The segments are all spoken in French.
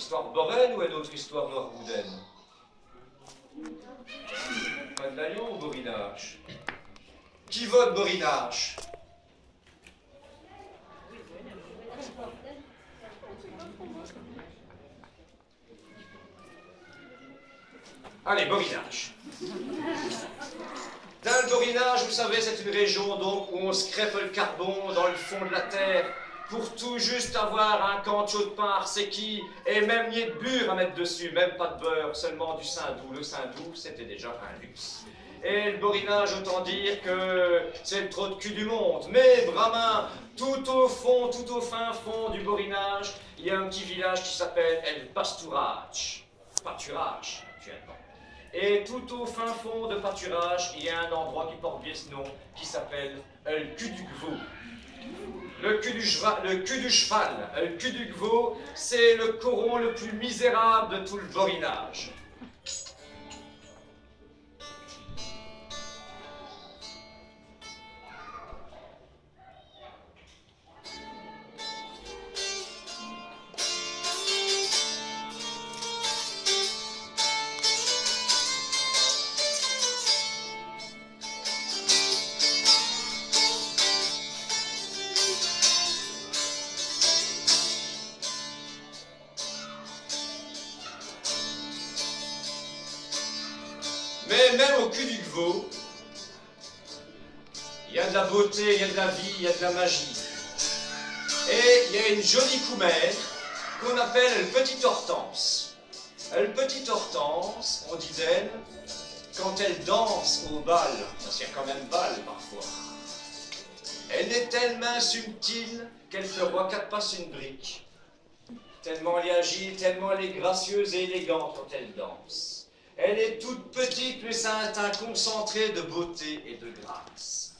histoire boraine ou une autre histoire noirgoudaine? Pas de l'agneau ou borinage? Qui vote borinage? Allez, borinage. Dans le borinage, vous savez, c'est une région donc où on se crêpe le carbone dans le fond de la terre pour tout juste avoir un cancho de pain arséqui et même ni de bure à mettre dessus, même pas de beurre, seulement du saindoux. Le saindoux, c'était déjà un luxe. Et le borinage, autant dire que c'est le trou de cul du monde. Mais Brahmin, tout au fond, tout au fin fond du borinage, il y a un petit village qui s'appelle El Pasturage. Pâturage, actuellement. Et tout au fin fond de Pâturage, il y a un endroit qui porte bien ce nom, qui s'appelle El Cul du Gvaux. Le cul du cheval, le cul du Gvaux, c'est le coron le plus misérable de tout le borinage. Mais même au cul du Gvaux, il y a de la beauté, il y a de la vie, il y a de la magie. Et il y a une jolie coumère qu'on appelle le Petit Hortense. Le Petit Hortense, on dit d'elle, quand elle danse au bal, parce qu'il y a quand même bal parfois, elle est tellement subtile qu'elle fera 4 pas sur une brique. Tellement elle est agile, tellement elle est gracieuse et élégante quand elle danse. Elle est toute petite, mais c'est un concentré de beauté et de grâce.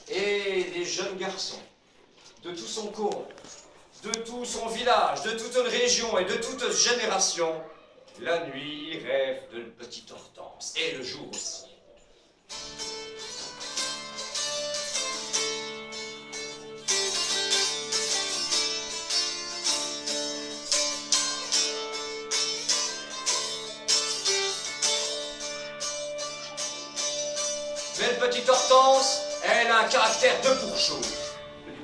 Et les jeunes garçons, de tout son coron, de tout son village, de toute une région et de toute génération, la nuit rêvent de Petite Hortense, et le jour aussi. Mais le Petite Hortense, elle a un caractère de fourchot.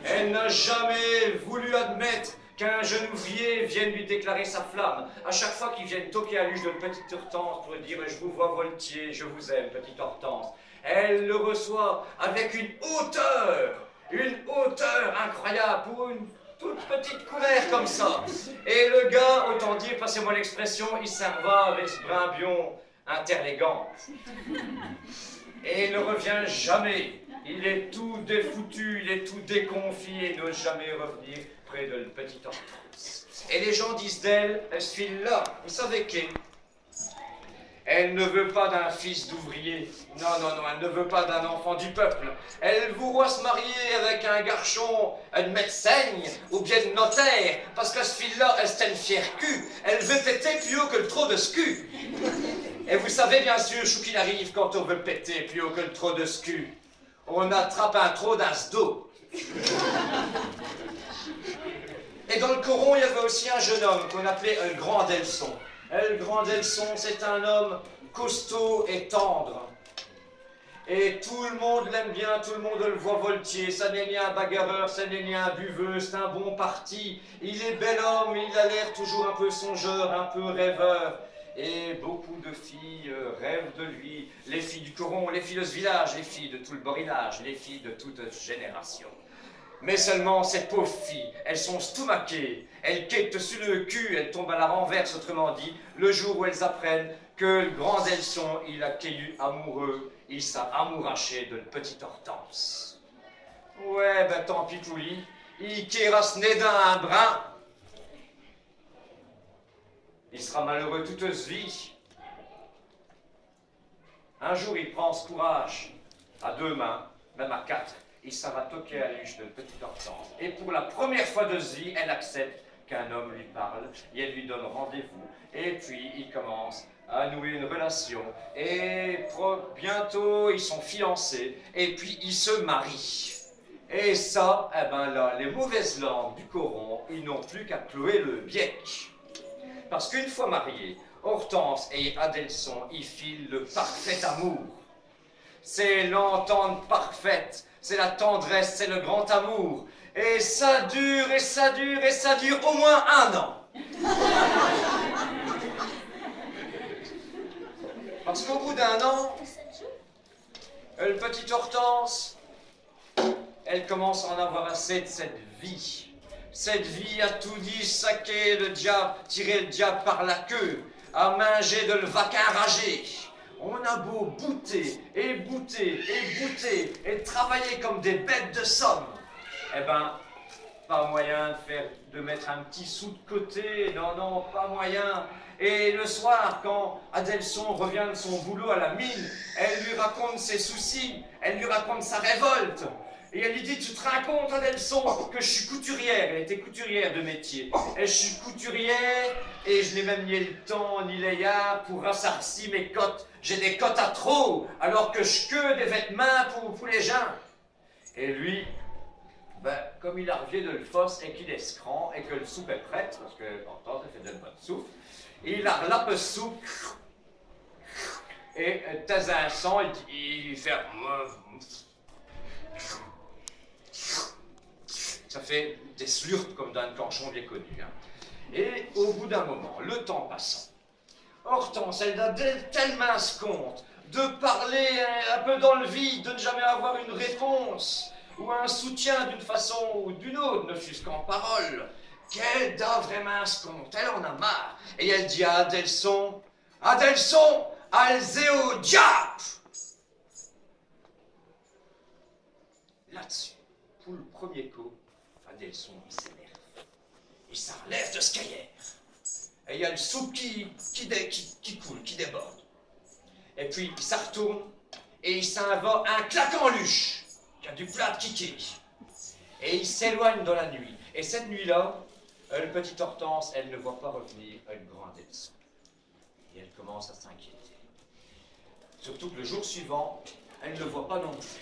Elle n'a jamais voulu admettre qu'un jeune ouvrier vienne lui déclarer sa flamme. À chaque fois qu'il vienne toquer à l'huche de Petite Hortense pour lui dire « Je vous vois volontiers, je vous aime, Petite Hortense », elle le reçoit avec une hauteur incroyable pour une toute petite couleur comme ça. Et le gars, autant dire, passez-moi l'expression, il s'en va avec ce brimbion interlégant. Et il ne revient jamais. Il est tout défoutu, il est tout déconfit et n'ose jamais revenir près de la Petite Hortense. Et les gens disent d'elle, elle se file là, vous savez qu'elle elle ne veut pas d'un fils d'ouvrier. Non, elle ne veut pas d'un enfant du peuple. Elle voudra se marier avec un garçon, un médecin ou bien un notaire, parce que ce fille-là, elle une fière cul. Elle veut péter plus haut que le trou de ce cul. Et vous savez bien sûr, ce qu'il arrive quand on veut péter plus haut que le trou de ce cul. On attrape un trou dans ce dos. Et dans le coron, il y avait aussi un jeune homme qu'on appelait un grand Delson. Le grand Delson, c'est un homme costaud et tendre. Et tout le monde l'aime bien, tout le monde le voit voltiers. Ça n'est ni un bagarreur, ça n'est ni un buveux, c'est un bon parti. Il est bel homme, il a l'air toujours un peu songeur, un peu rêveur. Et beaucoup de filles rêvent de lui. Les filles du coron, les filles de ce village, les filles de tout le borinage, les filles de toute génération. Mais seulement ces pauvres filles, elles sont stomaquées, elles quittent sur le cul, elles tombent à la renverse, autrement dit, le jour où elles apprennent que le grand Delson, il a cueilli amoureux, il s'est amouraché de la Petite Hortense. Ouais, ben tant pis pour lui, il quiera ce nez d'un brin. Il sera malheureux toute sa vie. Un jour, il prend ce courage, à 2 mains, même à 4, il s'en va toquer à l'huche de Petite Hortense. Et pour la première fois de sa vie, elle accepte qu'un homme lui parle, et elle lui donne rendez-vous. Et puis, ils commencent à nouer une relation. Et bientôt, ils sont fiancés, et puis ils se marient. Et ça, eh ben là, les mauvaises langues du coron, ils n'ont plus qu'à clouer le bec. Parce qu'une fois mariés, Hortense et Adelson y filent le parfait amour. C'est l'entente parfaite, c'est la tendresse, c'est le grand amour. Et ça dure, et ça dure, et ça dure au moins 1 an. Parce qu'au bout d'1 an, le petite Hortense, elle commence à en avoir assez de cette vie. Cette vie a tout dit, saquer le diable, tirer le diable par la queue, à manger de le vaquin ragé. On a beau bouter, et bouter, et bouter, et travailler comme des bêtes de somme. Eh ben, pas moyen de mettre un petit sou de côté, non, non, pas moyen. Et le soir, quand Adelson revient de son boulot à la mine, elle lui raconte ses soucis, elle lui raconte sa révolte. Et elle lui dit, tu te rends compte, Adelson, que je suis couturière. Elle était couturière de métier. Et je suis couturière, et je n'ai même ni le temps, ni les yards pour rassarcir mes cotes. J'ai des cotes à trop, alors que je queue des vêtements pour les gens. Et lui, ben, comme il a revenu de le fosse et qu'il est scrand, et que le soupe est prête, parce que pourtant, ça fait de bonne soupe, il a la soupe, et de temps en temps, il fait... Ça fait des slurps comme dans un canchon bien connu. Hein. Et au bout d'un moment, le temps passant, Hortense, elle a tellement ce compte de parler un peu dans le vide, de ne jamais avoir une réponse ou un soutien d'une façon ou d'une autre, ne fût-ce qu'en parole, qu'elle a vraiment ce compte. Elle en a marre. Et elle dit à Adelson, Adelson, allez au diable! Là-dessus, pour le premier coup, Adelson s'énerve. Il s'enlève de ce cahier. Et il y a une soupe qui coule, qui déborde. Et puis, il s'en retourne et il s'en va un claquant luche qui a du plat de kiki. Et il s'éloigne dans la nuit. Et cette nuit-là, le petite Hortense, elle ne voit pas revenir le grand Adelson. Et elle commence à s'inquiéter. Surtout que le jour suivant, elle ne le voit pas non plus.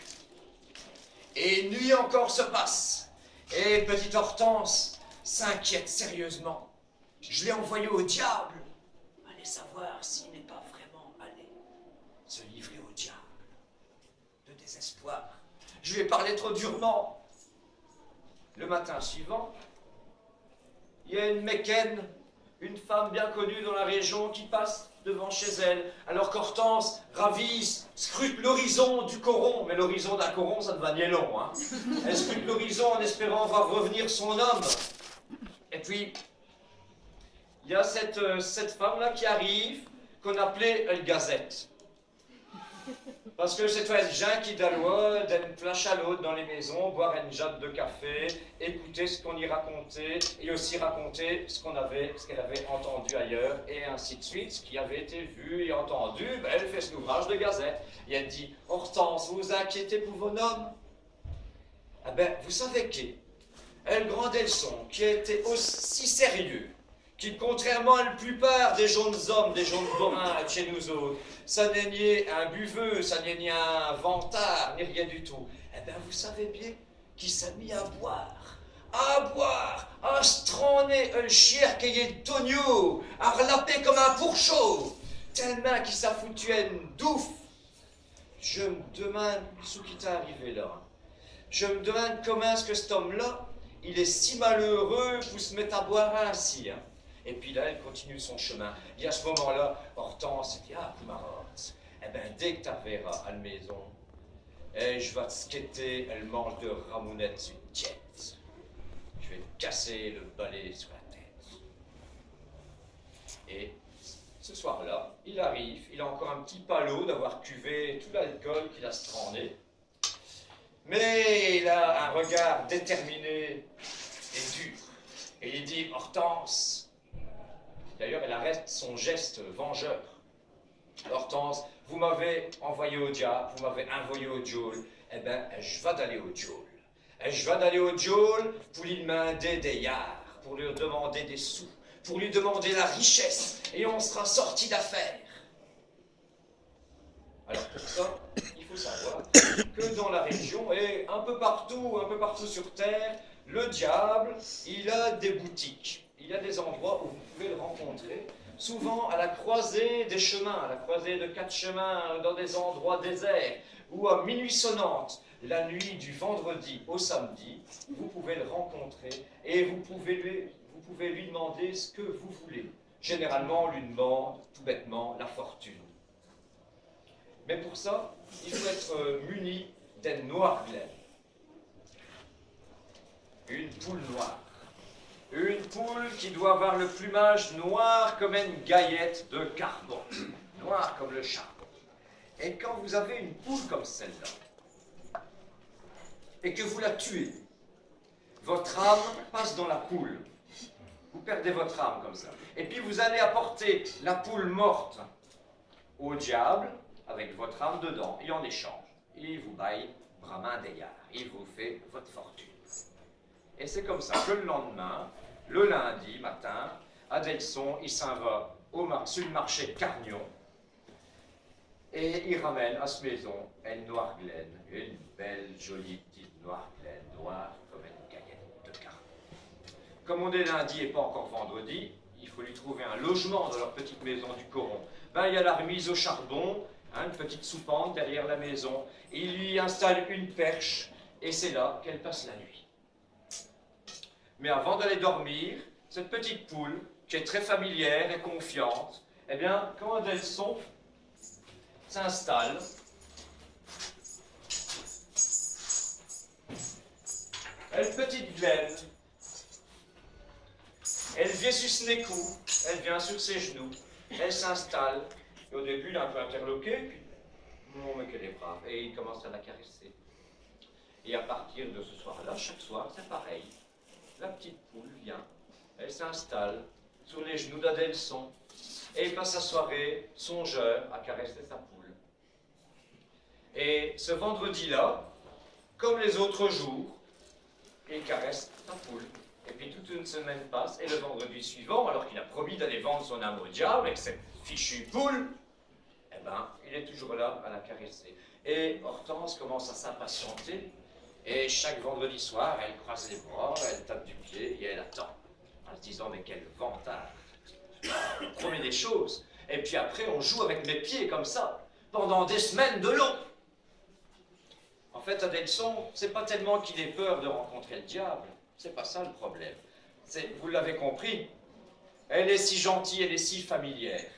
Et une nuit encore se passe. Et petite Hortense s'inquiète sérieusement. Je l'ai envoyé au diable. Allez savoir s'il n'est pas vraiment allé se livrer au diable. De désespoir. Je lui ai parlé trop durement. Le matin suivant, il y a une mécaine, une femme bien connue dans la région qui passe devant chez elle, alors qu'Hortense, ravise, scrute l'horizon du coron. Mais l'horizon d'un coron, ça devient long, hein. Elle scrute l'horizon en espérant voir revenir son homme. Et puis, il y a cette femme-là qui arrive, qu'on appelait une gazette. Parce que c'est toi, gens qui d'alois, d'une plage à l'autre dans les maisons, boire une jatte de café, écouter ce qu'on y racontait, et aussi raconter ce qu'elle avait entendu ailleurs, et ainsi de suite, ce qui avait été vu et entendu. Ben, elle fait cet ouvrage de gazette. Et elle dit, Hortense, vous vous inquiétez pour vos hommes? Ah ben, vous savez qui? Le grand Adelson, qui était aussi sérieux, qui, contrairement à la plupart des jeunes hommes, des jeunes borains chez nous autres, ça n'est ni un buveux, ça n'est ni un vantard, ni rien du tout. Eh bien, vous savez bien qu'il s'est mis à boire, à stranner un chien qui est le tonneau, à relaper comme un pourchaud, tellement qu'il s'est foutu une douffe. Je me demande ce qui t'est arrivé là. Je me demande comment est-ce que cet homme-là, il est si malheureux pour se mettre à boire ainsi. Hein. Et puis là, elle continue son chemin. Et à ce moment-là, Hortense dit, ah, Coumarance, eh bien, dès que tu verras à la maison, je vais te skater, elle mange de ramounette sur une tiette. Je vais te casser le balai sur la tête. Et ce soir-là, il arrive, il a encore un petit palot d'avoir cuvé tout l'alcool qu'il a strandé. Mais il a un regard déterminé et dur. Et il dit, Hortense, d'ailleurs, elle arrête son geste vengeur. Hortense, vous m'avez envoyé au diable, vous m'avez envoyé au diable. Eh bien, je vais d'aller au diable. Je vais d'aller au diable pour lui demander des yards, pour lui demander des sous, pour lui demander la richesse, et on sera sorti d'affaire. Alors pour ça, il faut savoir que dans la région, et un peu partout sur Terre, le diable, il a des boutiques. il y a des endroits où vous pouvez le rencontrer, souvent à la croisée des chemins, à la croisée de 4 chemins, dans des endroits déserts, ou à minuit sonnante, la nuit du vendredi au samedi, vous pouvez le rencontrer et vous pouvez lui demander ce que vous voulez. Généralement, on lui demande, tout bêtement, la fortune. Mais pour ça, il faut être muni d'un noir-glen. Une poule noire. Une poule qui doit avoir le plumage noir comme une gaillette de carbone. Noir comme le charbon. Et quand vous avez une poule comme celle-là, et que vous la tuez, votre âme passe dans la poule. Vous perdez votre âme comme ça. Et puis vous allez apporter la poule morte au diable, avec votre âme dedans, et en échange, il vous baille Brahmin Deyar. Il vous fait votre fortune. Et c'est comme ça que le lendemain, le lundi matin, Adelson, il s'en va sur le marché de Carnion, et il ramène à cette maison une noire-glaine, une belle, jolie petite noire-glaine, noire comme une gaillette de carbone. Comme on est lundi et pas encore vendredi, il faut lui trouver un logement dans leur petite maison du Coron. Ben, il y a la remise au charbon, hein, une petite soupente derrière la maison. Il lui installe une perche et c'est là qu'elle passe la nuit. Mais avant d'aller dormir, cette petite poule, qui est très familière et confiante, eh bien, quand Adelson s'installe, une petite glaine, elle vient sur ses coups, elle vient sur ses genoux, elle s'installe, et au début, il est un peu interloqué, puis, oh, mais qu'elle est brave, et il commence à la caresser. Et à partir de ce soir-là, chaque soir, c'est pareil. La petite poule vient, elle s'installe sur les genoux d'Adelson, et il passe sa soirée, songeur, à caresser sa poule. Et ce vendredi-là, comme les autres jours, il caresse sa poule. Et puis toute une semaine passe, et le vendredi suivant, alors qu'il a promis d'aller vendre son âme au diable avec cette fichue poule, eh ben, il est toujours là à la caresser. Et Hortense commence à s'impatienter, et chaque vendredi soir, elle croise les bras, elle tape du pied, et elle attend, en se disant, mais quel vantard, on promet des choses, et puis après on joue avec mes pieds comme ça, pendant des semaines de long. En fait, Adelson, c'est pas tellement qu'il ait peur de rencontrer le diable, c'est pas ça le problème. Vous l'avez compris, elle est si gentille, elle est si familière,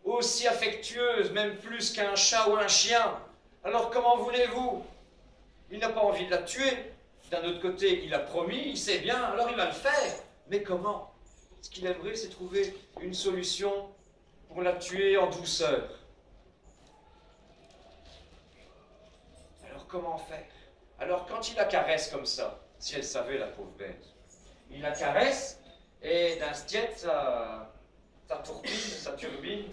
aussi affectueuse, même plus qu'un chat ou un chien. Alors comment voulez-vous? Il n'a pas envie de la tuer. D'un autre côté, il a promis, il sait bien, alors il va le faire. Mais comment? Ce qu'il aimerait, c'est trouver une solution pour la tuer en douceur. Alors comment faire? Alors quand il la caresse comme ça, si elle savait, la pauvre bête, il la caresse, et d'un stiet, ça tourbine, ça turbine.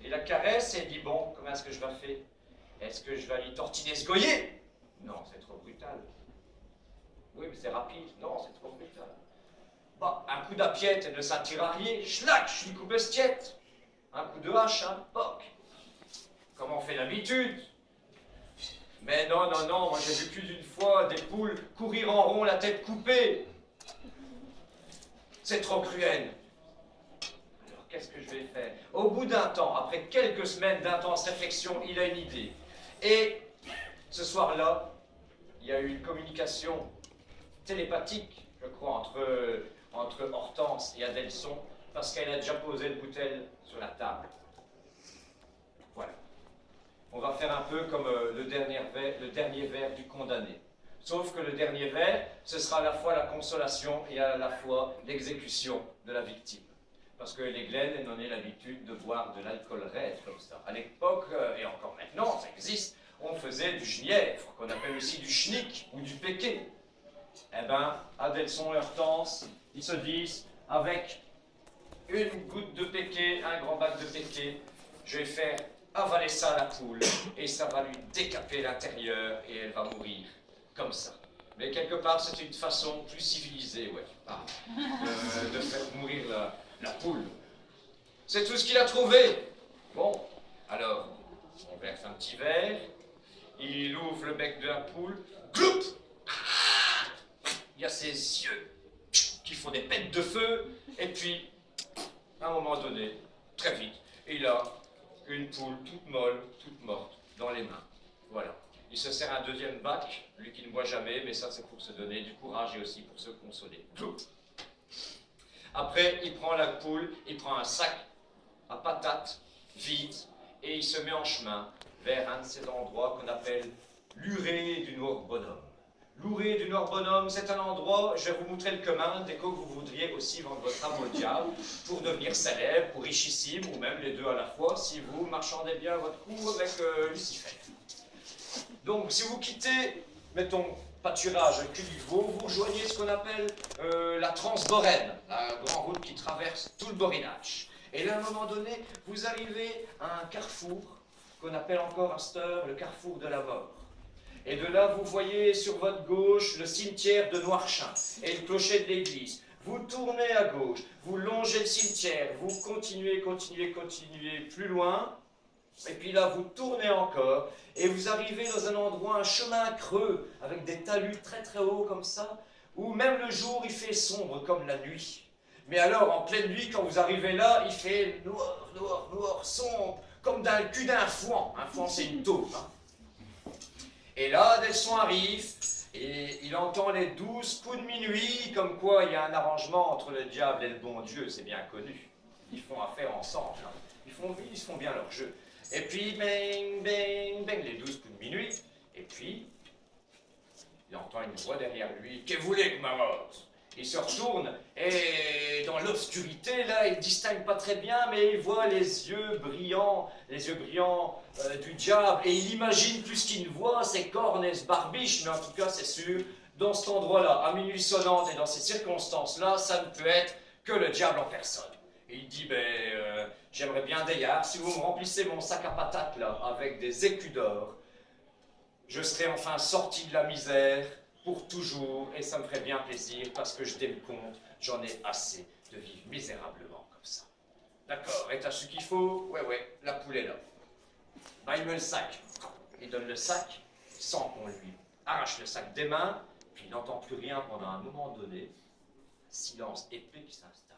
Il la caresse et il dit, bon, comment est-ce que je vais faire? Est-ce que je vais lui tortiller ce goyer? Non, c'est trop brutal. Oui, mais c'est rapide. Non, c'est trop brutal. Bah, un coup d'apiette et de sa tiraillée, schlac, je lui coupe stiette. Un coup de hache, un poc. Comme on fait d'habitude. Mais non, non, non, moi j'ai vu plus d'une fois des poules courir en rond, la tête coupée. C'est trop cruel. Alors qu'est-ce que je vais faire? Au bout d'un temps, après quelques semaines d'intense réflexion, il a une idée. Et ce soir-là, il y a eu une communication télépathique, je crois, entre Hortense et Adelson, parce qu'elle a déjà posé le bouteille sur la table. Voilà. On va faire un peu comme le dernier vers du condamné. Sauf que le dernier vers, ce sera à la fois la consolation et à la fois l'exécution de la victime. Parce que les Glenn, elles n'ont pas l'habitude de boire de l'alcool raide comme ça. À l'époque, et encore maintenant, ça existe, on faisait du genièvre, qu'on appelle aussi du schnick ou du péquet. Eh bien, Adelson et Hortense, ils se disent, avec une goutte de péquet, un grand bac de péquet, je vais faire avaler ça à la poule, et ça va lui décaper l'intérieur, et elle va mourir, comme ça. Mais quelque part, c'est une façon plus civilisée, ouais, de faire mourir la poule. C'est tout ce qu'il a trouvé. Bon, alors, on verse un petit verre, il ouvre le bec de la poule, gloup! Il y a ses yeux qui qui font des pètes de feu, et puis, à un moment donné, très vite, il a une poule toute molle, toute morte, dans les mains. Voilà. Il se sert un deuxième bac, lui qui ne boit jamais, mais ça c'est pour se donner du courage et aussi pour se consoler. Après, il prend la poule, il prend un sac à patates vide, et il se met en chemin vers un de ces endroits qu'on appelle l'Urée du Nord-Bonhomme. L'Urée du Nord-Bonhomme, c'est un endroit, je vais vous montrer le commun, dès que vous voudriez aussi vendre votre âme au diable pour devenir célèbre ou richissime, ou même les deux à la fois, si vous marchandez bien votre coup avec Lucifer. Donc, si vous quittez, mettons, pâturage Culiveau, vous rejoignez ce qu'on appelle la Transborène, la grande route qui traverse tout le Borinage. Et là, à un moment donné, vous arrivez à un carrefour qu'on appelle encore à cette heure le carrefour de la mort. Et de là, vous voyez sur votre gauche le cimetière de Noirchain et le clocher de l'église. Vous tournez à gauche, vous longez le cimetière, vous continuez plus loin. Et puis là, vous tournez encore et vous arrivez dans un endroit, un chemin creux avec des talus très très hauts comme ça, où même le jour, il fait sombre comme la nuit. Mais alors, en pleine nuit, quand vous arrivez là, il fait noir, noir, noir, sombre, comme dans le cul d'un fouan. Un fouan, c'est une taupe. Hein. Et là, Delson arrive, et il entend les 12 coups de minuit, comme quoi il y a un arrangement entre le diable et le bon Dieu, c'est bien connu. Ils font affaire ensemble. Hein. Ils se font bien leur jeu. Et puis, bang, bang, bang, les 12 coups de minuit. Et puis, il entend une voix derrière lui. « Que voulez que ma mort ?» Il se retourne et dans l'obscurité, là, il ne distingue pas très bien, mais il voit les yeux brillants du diable. Et il imagine plus qu'il ne voit ses cornes et ses barbiches, mais en tout cas, c'est sûr, dans cet endroit-là, à minuit sonnante et dans ces circonstances-là, ça ne peut être que le diable en personne. Et il dit, j'aimerais bien d'ailleurs, si vous me remplissez mon sac à patates, là, avec des écus d'or, je serai enfin sorti de la misère, pour toujours, et ça me ferait bien plaisir, parce que je tiens compte, j'en ai assez de vivre misérablement comme ça. D'accord, et t'as ce qu'il faut? Ouais, la poule est là. Ben, il met le sac. Il donne le sac, sans qu'on lui arrache le sac des mains, puis il n'entend plus rien pendant un moment donné. Silence épais qui s'installe.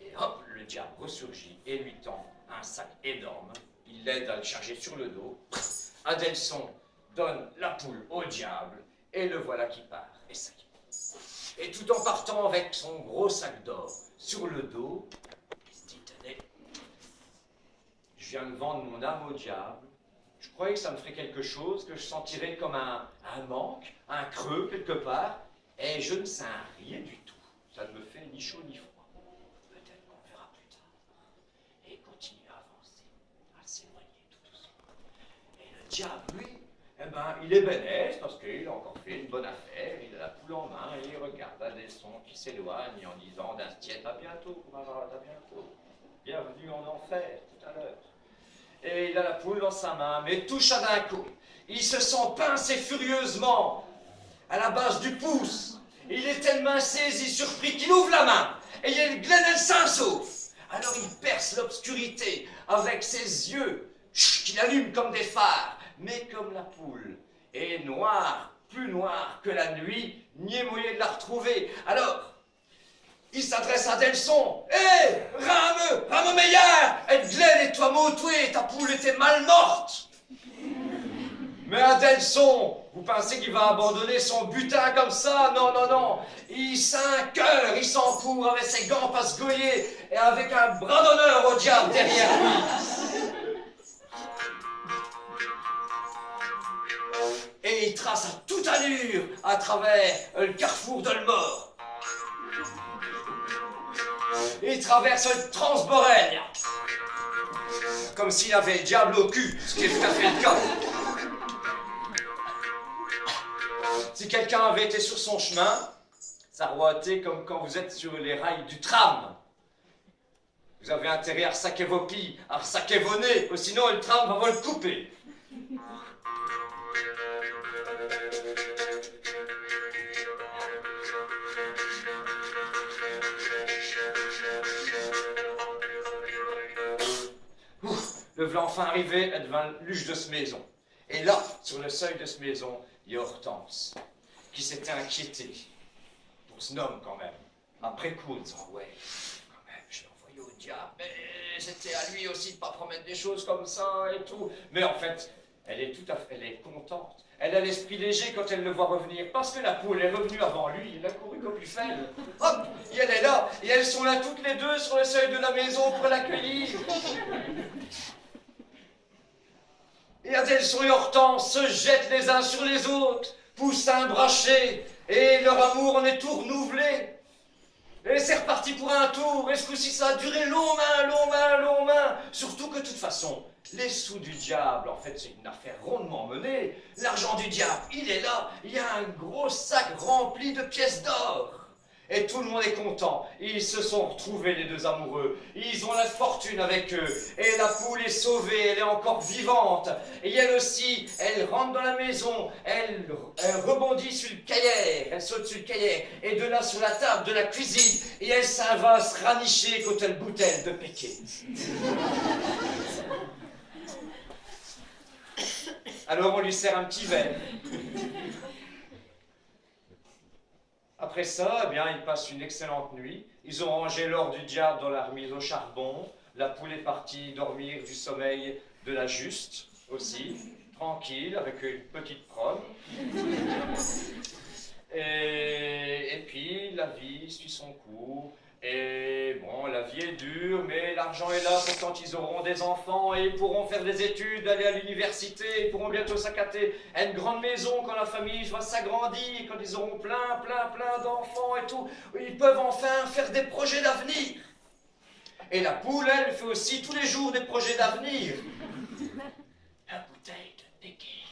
Et hop, le diable ressurgit et lui tend un sac énorme. Il l'aide à le charger sur le dos. Adelson donne la poule au diable, et le voilà qui part, et ça y est. Et tout en partant avec son gros sac d'or sur le dos, il se dit, tenez, je viens de vendre mon âme au diable, je croyais que ça me ferait quelque chose, que je sentirais comme un manque, un creux quelque part, et je ne sens rien du tout. Ça ne me fait ni chaud ni froid. Peut-être qu'on verra plus tard. Et il continue à avancer, à s'éloigner tout doucement. Et le diable, lui, il est bénesse parce qu'il a encore fait une bonne affaire, il a la poule en main et il regarde Adelson qui s'éloigne en disant d'un tiède, à bientôt, camarade, à bientôt. Bienvenue en enfer tout à l'heure. Et il a la poule dans sa main, mais touche à d'un coup. Il se sent pincer furieusement à la base du pouce. Il est tellement saisi, surpris qu'il ouvre la main et il y a le Glenelg sauf. Alors il perce l'obscurité avec ses yeux qu'il allume comme des phares. Mais comme la poule est noire, plus noire que la nuit, n'y est moyen de la retrouver. Alors, il s'adresse à Delson. Hé, rame meilleur, et Glenn et toi motoué, ta poule était mal morte. Mais Adelson, vous pensez qu'il va abandonner son butin comme ça? Non. Il s'en cœur, il s'encourt avec ses gants pasgoyés et avec un bras d'honneur au diable derrière lui. Et il trace à toute allure à travers le carrefour de Mort. Il traverse le Transborène, comme s'il avait le diable au cul, ce qui est tout à fait le cas. Si quelqu'un avait été sur son chemin, ça aurait été comme quand vous êtes sur les rails du tram. Vous avez intérêt à ressaquer vos pilles, à ressaquer vos nez, ou sinon le tram va vous le couper. Le v'là enfin arrivé devant l'huche de cette maison. Et là, sur le seuil de cette maison, il y a Hortense, qui s'était inquiétée pour se nomme quand même. Après coup, en disant, ouais, quand même, je l'ai envoyé au diable, mais c'était à lui aussi de pas promettre des choses comme ça et tout. Mais en fait, elle est elle est contente. Elle a l'esprit léger quand elle le voit revenir, parce que la poule est revenue avant lui, elle a couru comme une fêle. Hop, et elle est là, et elles sont là toutes les deux sur le seuil de la maison pour l'accueillir. Et Adelson et Hortense se jettent les uns sur les autres, poussent un brachet, et leur amour en est tout renouvelé. Et c'est reparti pour un tour, et ce coup-ci ça a duré long main. Surtout que de toute façon, les sous du diable, en fait, c'est une affaire rondement menée. L'argent du diable, il est là, il y a un gros sac rempli de pièces d'or. Et tout le monde est content. Ils se sont retrouvés, les deux amoureux. Ils ont la fortune avec eux. Et la poule est sauvée, elle est encore vivante. Et elle aussi, elle rentre dans la maison, elle rebondit sur le cahier, elle saute sur le cahier, et de là sur la table de la cuisine, et elle s'en va se ranicher contre une bouteille de péquet. Alors on lui sert un petit verre. Après ça, eh bien, ils passent une excellente nuit. Ils ont rangé l'or du diable dans la remise au charbon. La poule est partie dormir du sommeil de la juste aussi, tranquille, avec une petite prome. Et puis, la vie suit son cours. Et bon, la vie est dure, mais l'argent est là pour quand ils auront des enfants et ils pourront faire des études, aller à l'université, ils pourront bientôt s'accater à une grande maison quand la famille va s'agrandir, quand ils auront plein d'enfants et tout. Ils peuvent enfin faire des projets d'avenir. Et la poule, elle, fait aussi tous les jours des projets d'avenir. La bouteille de péquet.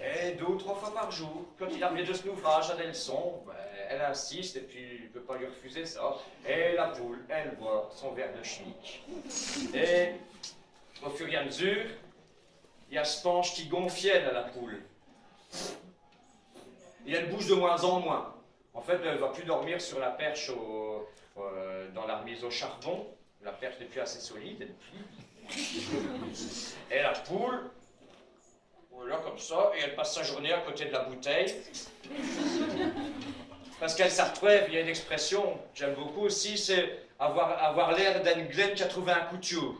Et 2 ou 3 fois par jour, quand il revient de son ouvrage à Delson, elle insiste et puis il ne peut pas lui refuser ça. Et la poule, elle boit son verre de schnick. Et au fur et à mesure, il y a ce penche qui gonfle à la poule. Et elle bouge de moins en moins. En fait, elle ne va plus dormir sur la perche dans la remise au charbon. La perche n'est plus assez solide, elle plie. Et la poule, là comme ça, et elle passe sa journée à côté de la bouteille. Parce qu'elle s'artrouve, il y a une expression, j'aime beaucoup aussi, c'est avoir l'air d'une glène qui a trouvé un couteau.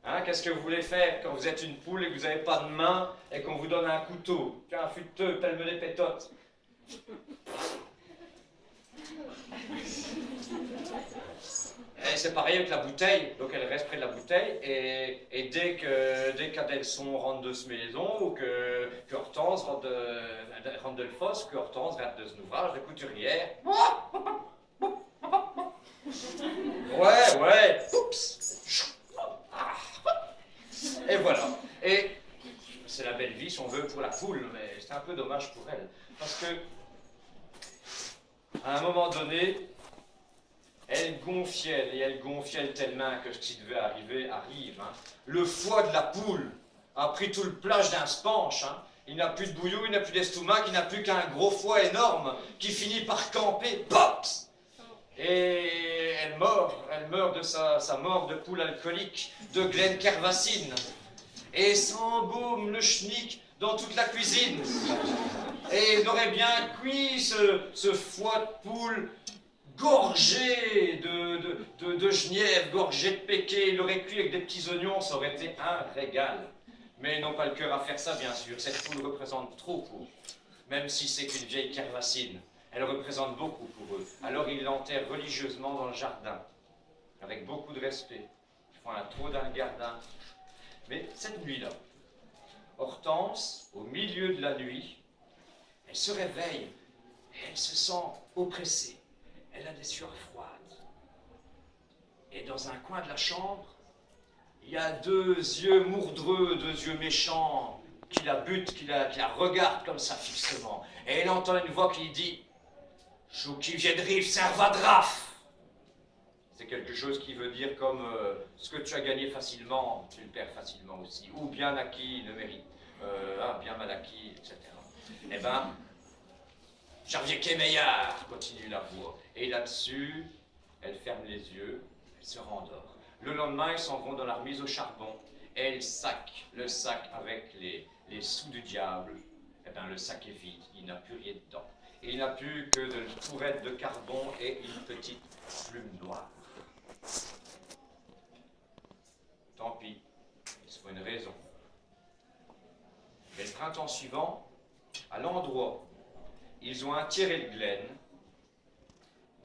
Hein, qu'est-ce que vous voulez faire quand vous êtes une poule et que vous n'avez pas de main et qu'on vous donne un couteau, qu'un futeux, tel des pétotes. Et c'est pareil avec la bouteille, donc elle reste près de la bouteille, et dès qu'Adelson rentre de ce maison, ou que Hortense rentre de le fosse, que Hortense rentre de ce ouvrage de couturière, ouais, oups, et voilà. Et c'est la belle vie, si on veut, pour la poule, mais c'est un peu dommage pour elle, parce que, à un moment donné, elle gonfle tellement que ce qui devait arriver arrive. Hein. Le foie de la poule a pris tout le plage d'un spanche. Hein. Il n'a plus de bouillon, il n'a plus d'estomac, il n'a plus qu'un gros foie énorme qui finit par camper. Pops! Et elle meurt de sa mort de poule alcoolique de Glen Kervassine. Et s'embaume le schnick dans toute la cuisine. Et il aurait bien cuit ce foie de poule gorgé de genièvre, gorgé de péquet, il aurait cuit avec des petits oignons, ça aurait été un régal. Mais ils n'ont pas le cœur à faire ça, bien sûr. Cette poule représente trop pour eux. Même si c'est qu'une vieille kervassine, elle représente beaucoup pour eux. Alors ils l'enterrent religieusement dans le jardin, avec beaucoup de respect. Ils font un trou dans le jardin. Mais cette nuit-là, Hortense, au milieu de la nuit, elle se réveille et elle se sent oppressée. Elle a des sueurs froides. Et dans un coin de la chambre, il y a 2 yeux mourdreux, 2 yeux méchants, qui la butent, qui la regardent comme ça fixement. Et elle entend une voix qui dit « Chou qui vient de rive, servadraf !» C'est quelque chose qui veut dire comme ce que tu as gagné facilement, tu le perds facilement aussi. Ou bien acquis, le mérite. Bien mal acquis, etc. Eh ben, Jarvier meilleur, continue la voix. Et là-dessus, elle ferme les yeux, elle se rendort. Le lendemain, ils s'en vont dans la remise au charbon. Et le sac avec les sous du diable, eh eh bien, le sac est vide, il n'a plus rien dedans. Il n'a plus que de tourette de carbone et une petite plume noire. Tant pis, il faut une raison. Et le printemps suivant, à l'endroit, ils ont tiré le glen,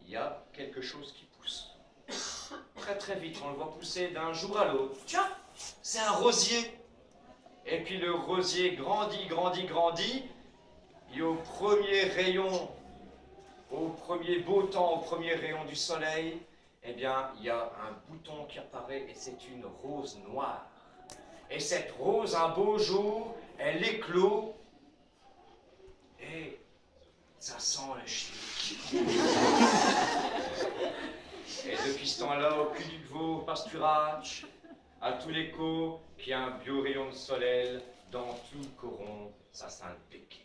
il y a quelque chose qui pousse. Très très vite, on le voit pousser d'un jour à l'autre. Tiens, c'est un rosier. Et puis le rosier grandit, grandit, grandit. Et au premier rayon, au premier beau temps, au premier rayon du soleil, eh bien, il y a un bouton qui apparaît et c'est une rose noire. Et cette rose, un beau jour, elle éclot et ça sent le chic. Et depuis ce temps-là, au cul du veau pasturage, à tous les cours, qu'il y a un bio rayon de soleil, dans tout le coron, ça sent le piqué.